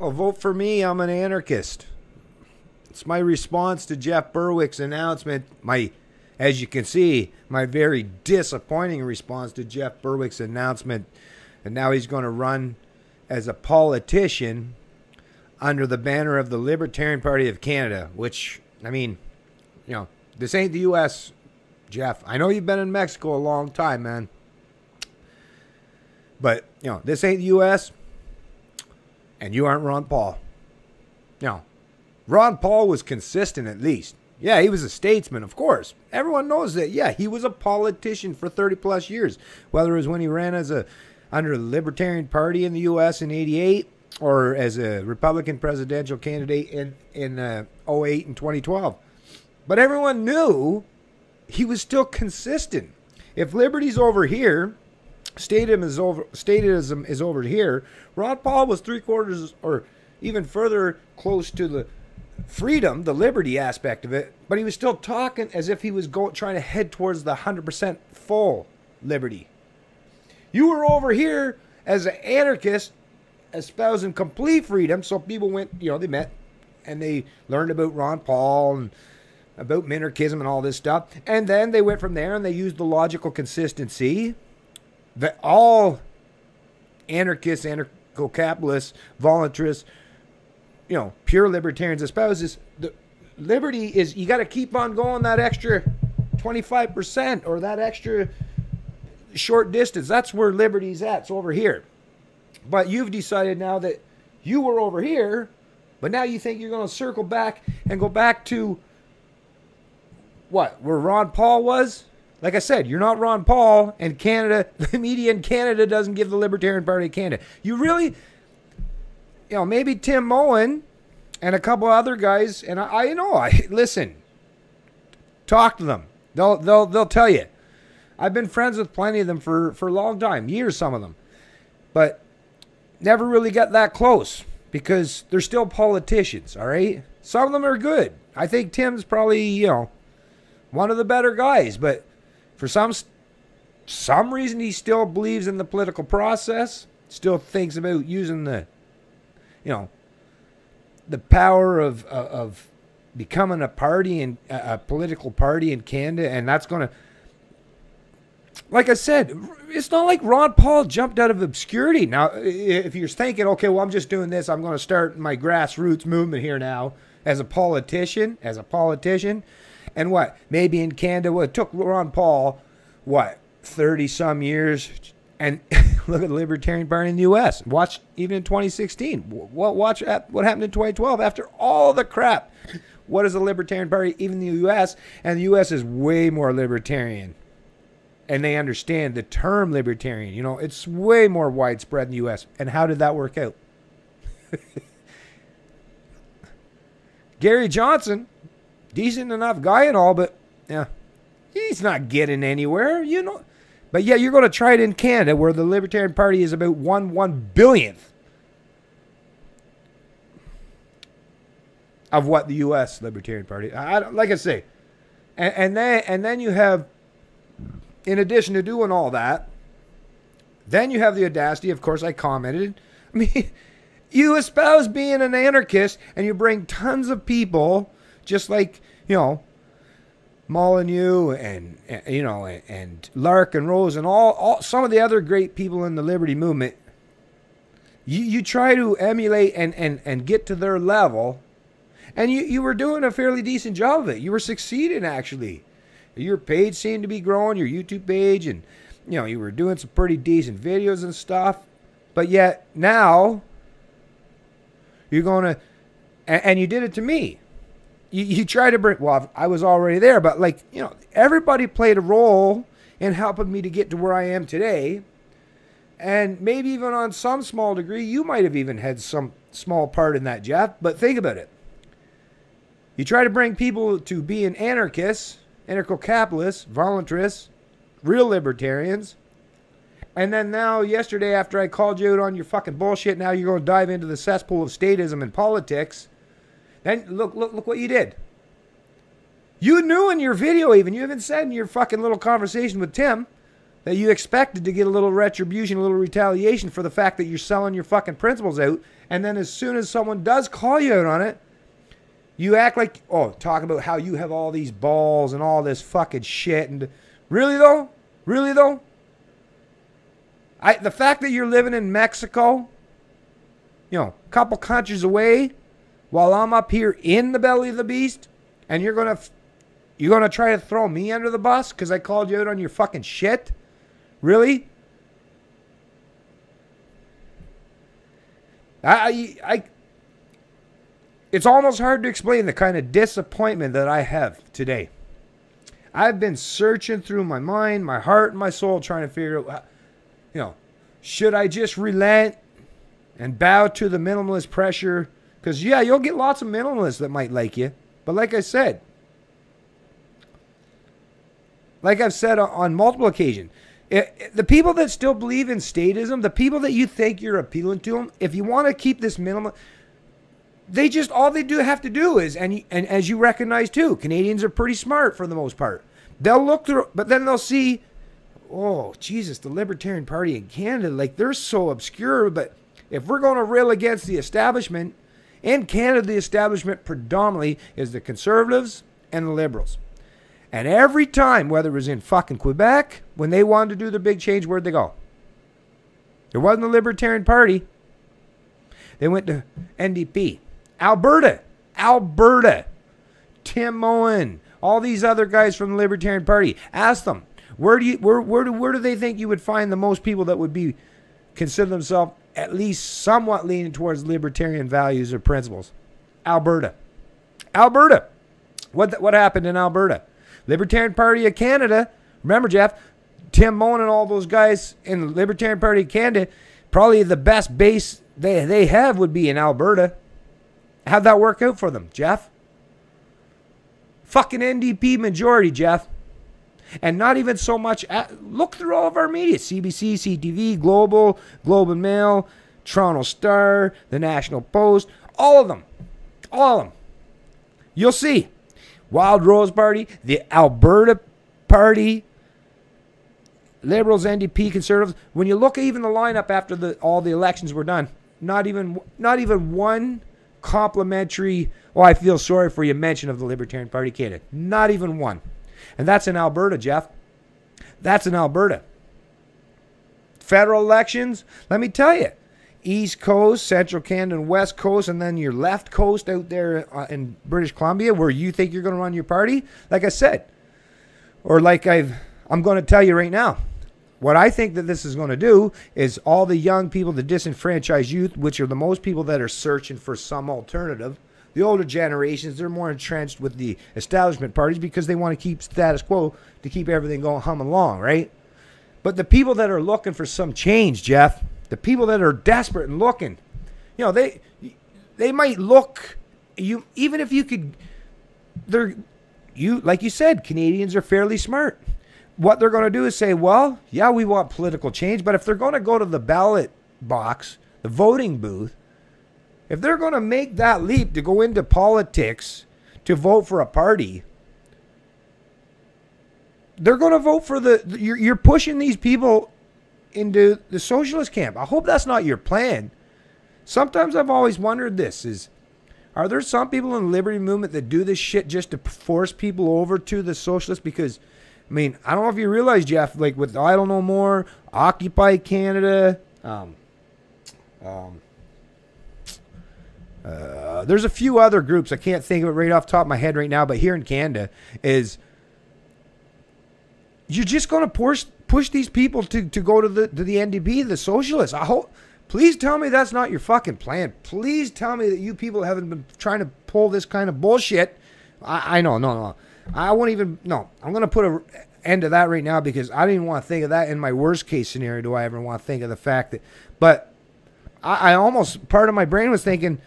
Well, vote for me. I'm an anarchist. It's my response to Jeff Berwick's announcement. As you can see, my very disappointing response to Jeff Berwick's announcement. And now he's going to run as a politician under the banner of the Libertarian Party of Canada, which, I mean, this ain't the U.S., Jeff. I know you've been in Mexico a long time, man. But, this ain't the U.S., and you aren't Ron Paul. Ron Paul was consistent at least. Yeah, he was a statesman, of course. Everyone knows that. Yeah, he was a politician for 30 plus years. Whether it was when he ran under the Libertarian Party in the U.S. in 88 or as a Republican presidential candidate in 08 and 2012. But everyone knew he was still consistent. If liberty's over here, statism is over here, Ron Paul was 3/4 or even further close to the freedom, the liberty aspect of it, but he was still talking as if he was trying to head towards the 100% full liberty. You were over here as an anarchist espousing complete freedom, so people went, they met and they learned about Ron Paul and about minarchism and all this stuff, and then they went from there and they used the logical consistency that all anarchists, anarcho-capitalists, voluntarists, pure libertarians espouses. The liberty is you got to keep on going that extra 25% or that extra short distance. That's where liberty's at. It's over here. But you've decided now that you were over here, but now you think you're going to circle back and go back to what? Where Ron Paul was? Like I said, you're not Ron Paul, and Canada, the media in Canada doesn't give the Libertarian Party of Canada. You really, maybe Tim Moen and a couple other guys, and I listen, talk to them. They'll tell you. I've been friends with plenty of them for a long time, years, some of them, but never really got that close because they're still politicians, all right? Some of them are good. I think Tim's probably, one of the better guys, but for some reason he still believes in the political process, still thinks about using the power of becoming a party and a political party in Canada, and that's going to, like I said, it's not like Ron Paul jumped out of obscurity. Now, if you're thinking, okay, well, I'm just doing this, I'm going to start my grassroots movement here now as a politician, and what? Maybe in Canada, well, it took Ron Paul, 30 some years, and look at the Libertarian Party in the U.S. Watch even in 2016. Watch what happened in 2012 after all the crap. What is the Libertarian Party even in the U.S.? And the U.S. is way more libertarian. And they understand the term libertarian. It's way more widespread in the U.S. And how did that work out? Gary Johnson, decent enough guy and all, but he's not getting anywhere, But yeah, you're going to try it in Canada, where the Libertarian Party is about 1/1 billionth of what the U.S. Libertarian Party. Like I say, and then you have, in addition to doing all that, then you have the audacity. Of course, I commented. I mean, you espouse being an anarchist, and you bring tons of people, just like Molyneux and Lark and Rose and all some of the other great people in the liberty movement. You try to emulate and get to their level, and you were doing a fairly decent job of it. You were succeeding, actually. Your page seemed to be growing, your YouTube page, and you were doing some pretty decent videos and stuff. But yet now you're going to, and you did it to me. You try to bring, well, I was already there, but everybody played a role in helping me to get to where I am today. And maybe even on some small degree, you might have even had some small part in that, Jeff. But think about it. You try to bring people to being anarchists, anarcho-capitalists, voluntarists, real libertarians. And then now, yesterday, after I called you out on your fucking bullshit, now you're going to dive into the cesspool of statism and politics. Then look what you did. You knew in your video even, you even said in your fucking little conversation with Tim, that you expected to get a little retribution, a little retaliation for the fact that you're selling your fucking principles out. And then as soon as someone does call you out on it, you act like, oh, talk about how you have all these balls and all this fucking shit. And really though? Really though? The fact that you're living in Mexico, you know, a couple countries away, while I'm up here in the belly of the beast, and you're gonna try to throw me under the bus because I called you out on your fucking shit? Really? It's almost hard to explain the kind of disappointment that I have today. I've been searching through my mind, my heart, and my soul trying to figure out, you know, should I just relent and bow to the minimalist pressure? Because, yeah, you'll get lots of minimalists that might like you. But like I said, like I've said on multiple occasions, the people that still believe in statism, the people that you think you're appealing to them, if you want to keep this minimal, they just, all they do have to do is, and as you recognize too, Canadians are pretty smart for the most part. They'll look through, but then they'll see, oh, Jesus, the Libertarian Party in Canada, like they're so obscure, but if we're going to rail against the establishment, in Canada, the establishment predominantly is the Conservatives and the Liberals. And every time, whether it was in fucking Quebec, when they wanted to do the big change, where'd they go? There wasn't the Libertarian Party. They went to NDP. Alberta. Tim Moen. All these other guys from the Libertarian Party. Ask them, where do they think you would find the most people that would be consider themselves at least somewhat leaning towards libertarian values or principles? Alberta. What happened in Alberta? Libertarian Party of Canada. Remember, Jeff, Tim Moen and all those guys in the Libertarian Party of Canada, probably the best base they have would be in Alberta. How'd that work out for them, Jeff? Fucking NDP majority, Jeff. And not even so much, look through all of our media, CBC, CTV, Global, Globe and Mail, Toronto Star, the National Post, all of them. You'll see. Wild Rose Party, the Alberta Party, Liberals, NDP, Conservatives. When you look at even the lineup after all the elections were done, not even one complimentary, oh, I feel sorry for you mention of the Libertarian Party Canada. Not even one. And that's in Alberta, Jeff. That's in Alberta. Federal elections, let me tell you, East Coast, Central Canada, and West Coast, and then your left coast out there in British Columbia where you think you're going to run your party, like I said, or like I'm going to tell you right now, what I think that this is going to do is all the young people, the disenfranchised youth, which are the most people that are searching for some alternative, the older generations, they're more entrenched with the establishment parties because they want to keep status quo to keep everything going humming along, right? But the people that are looking for some change, Jeff, the people that are desperate and looking, you know, they might look, even if you could, like you said, Canadians are fairly smart. What they're going to do is say, well, yeah, we want political change, but if they're going to go to the ballot box, the voting booth, if they're going to make that leap to go into politics to vote for a party, they're going to vote for you're pushing these people into the socialist camp. I hope that's not your plan. Sometimes I've always wondered are there some people in the liberty movement that do this shit just to force people over to the socialists? Because, I mean, I don't know if you realize, Jeff, like with Idle No More, Occupy Canada, there's a few other groups. I can't think of it right off the top of my head right now, but here in Canada is you're just going to push these people to go to the NDP, the socialists. I hope. Please tell me that's not your fucking plan. Please tell me that you people haven't been trying to pull this kind of bullshit. I know, no. I won't even, no. I'm going to put an end to that right now because I didn't even want to think of that in my worst case scenario. Do I ever want to think of the fact that, but I almost, part of my brain was thinking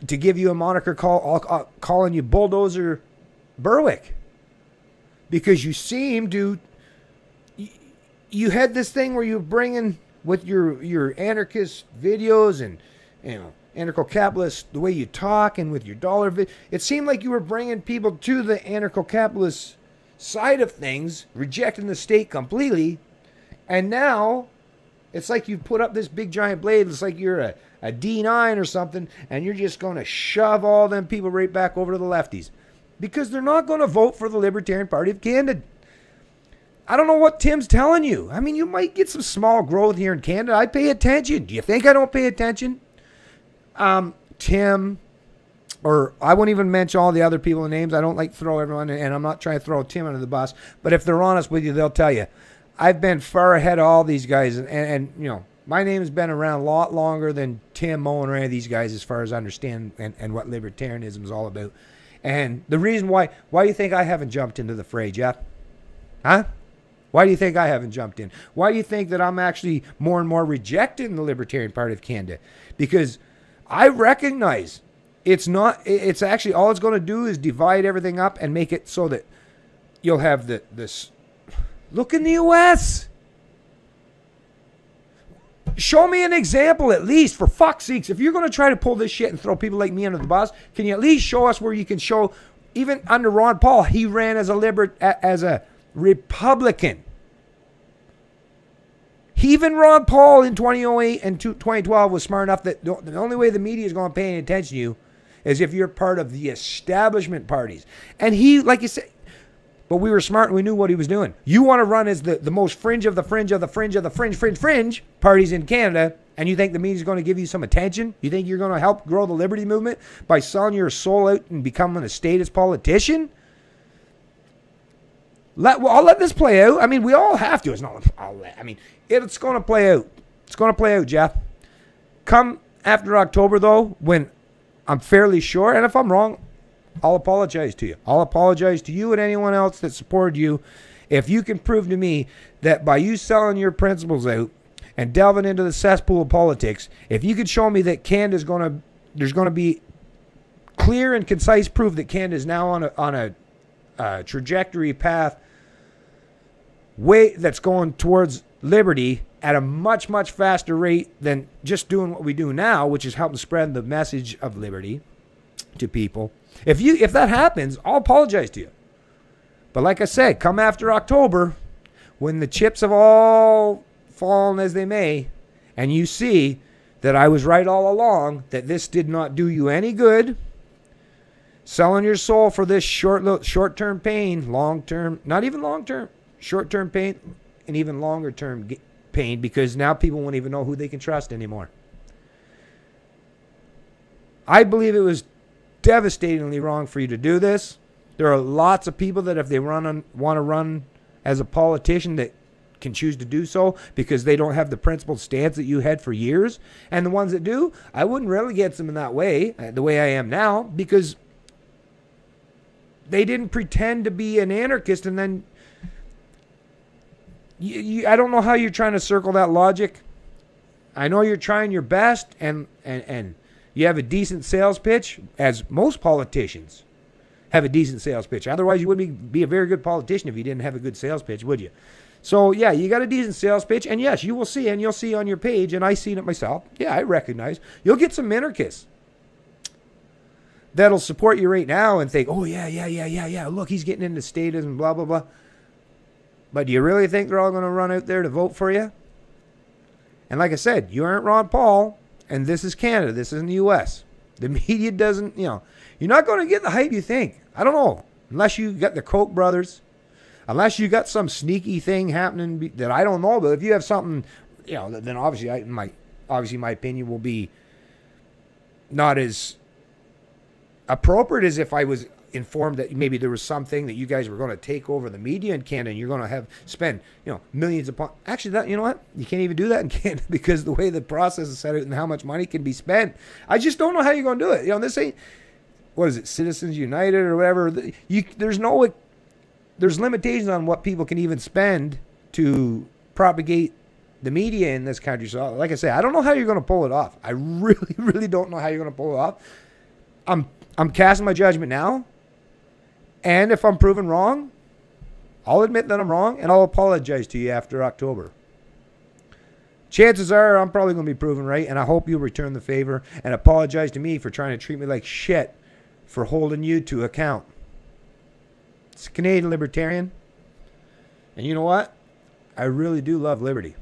to give you a moniker calling you Bulldozer Berwick because you seem to, you had this thing where you were bringing with your anarchist videos and, you know, anarcho-capitalist, the way you talk and with your dollar it seemed like you were bringing people to the anarcho-capitalist side of things, rejecting the state completely, And now it's like you put up this big giant blade. It's like you're a D9 or something, and you're just going to shove all them people right back over to the lefties because they're not going to vote for the Libertarian Party of Canada. I don't know what Tim's telling you. I mean, you might get some small growth here in Canada. I pay attention. Do you think I don't pay attention? Tim, or I won't even mention all the other people's names. I don't like to throw everyone, and I'm not trying to throw Tim under the bus. But if they're honest with you, they'll tell you, I've been far ahead of all these guys. And you know, my name has been around a lot longer than Tim, Moen, or any of these guys as far as I understand and what libertarianism is all about. And the reason why do you think I haven't jumped into the fray, Jeff? Huh? Why do you think I haven't jumped in? Why do you think that I'm actually more and more rejecting the Libertarian Party of Canada? Because I recognize it's actually all it's going to do is divide everything up and make it so that you'll have this. Look in the U.S. Show me an example at least, for fuck's sakes. If you're going to try to pull this shit and throw people like me under the bus, can you at least show us where you can show, even under Ron Paul, he ran as a Republican. Even Ron Paul in 2008 and 2012 was smart enough that the only way the media is going to pay any attention to you is if you're part of the establishment parties. And he, like you said, but we were smart and we knew what he was doing. You want to run as the most fringe of the fringe of the fringe of the fringe parties in Canada, and you think the media is going to give you some attention? You think you're going to help grow the liberty movement by selling your soul out and becoming a statist politician? I'll let this play out. I mean, we all have to. It's not. It's going to play out. It's going to play out, Jeff. Come after October, though, when I'm fairly sure, and if I'm wrong, I'll apologize to you. I'll apologize to you and anyone else that supported you. If you can prove to me that by you selling your principles out and delving into the cesspool of politics, if you could show me that there's going to be clear and concise proof that Canada is now on a trajectory path way that's going towards liberty at a much, much faster rate than just doing what we do now, which is helping spread the message of liberty to people. If that happens, I'll apologize to you. But like I said, come after October, when the chips have all fallen as they may, and you see that I was right all along, that this did not do you any good, selling your soul for this short-term pain, long-term, not even long-term, short-term pain, and even longer-term pain, because now people won't even know who they can trust anymore. I believe it was devastatingly wrong for you to do this. There are lots of people that if they want to run as a politician that can choose to do so because they don't have the principled stance that you had for years. And the ones that do, I wouldn't relegate them in that way, the way I am now, because they didn't pretend to be an anarchist and then I don't know how you're trying to circle that logic. I know you're trying your best and you have a decent sales pitch, as most politicians have a decent sales pitch. Otherwise, you wouldn't be a very good politician if you didn't have a good sales pitch, would you? So, yeah, you got a decent sales pitch. And, yes, you will see, and you'll see on your page, and I've seen it myself. Yeah, I recognize. You'll get some anarchists that'll support you right now and think, oh, yeah. Look, he's getting into statism, blah, blah, blah. But do you really think they're all going to run out there to vote for you? And like I said, you aren't Ron Paul. And this is Canada. This isn't the U.S. The media doesn't, you're not going to get the hype you think. I don't know. Unless you got the Koch brothers. Unless you got some sneaky thing happening that I don't know about. If you have something, then obviously my opinion will be not as appropriate as if I was informed that maybe there was something that you guys were going to take over the media in Canada and you're going to spend millions upon. Actually, that, you know what, you can't even do that in Canada because the way the process is set out and how much money can be spent, I just don't know how you're going to do it. This ain't, what is it, Citizens United or whatever. There's limitations on what people can even spend to propagate the media in this country. So like I say, I don't know how you're going to pull it off. I really, really don't know how you're going to pull it off. I'm casting my judgment now. And if I'm proven wrong, I'll admit that I'm wrong, and I'll apologize to you after October. Chances are I'm probably going to be proven right, and I hope you'll return the favor and apologize to me for trying to treat me like shit for holding you to account. It's a Canadian Libertarian. And you know what? I really do love liberty.